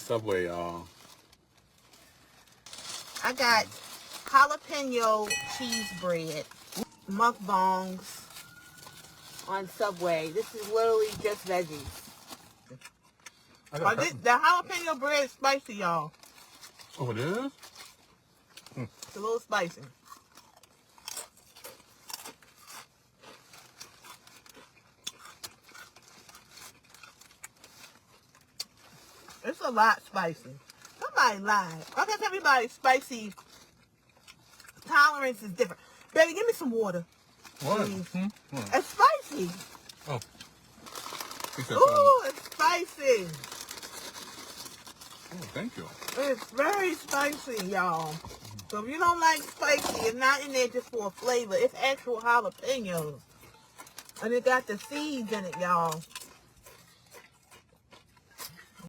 Subway, y'all. I got jalapeno cheese bread. Mukbangs on Subway. This is literally just veggies. The jalapeno bread is spicy, y'all. Oh, it is? It's a little spicy. It's a lot spicy. Somebody lied. I guess everybody's spicy tolerance is different. Baby, give me some water. What? It's spicy. Oh. Ooh, it's spicy. Oh, thank you. It's very spicy, y'all. So if you don't like spicy, it's not in there just for a flavor. It's actual jalapenos. And it got the seeds in it, y'all.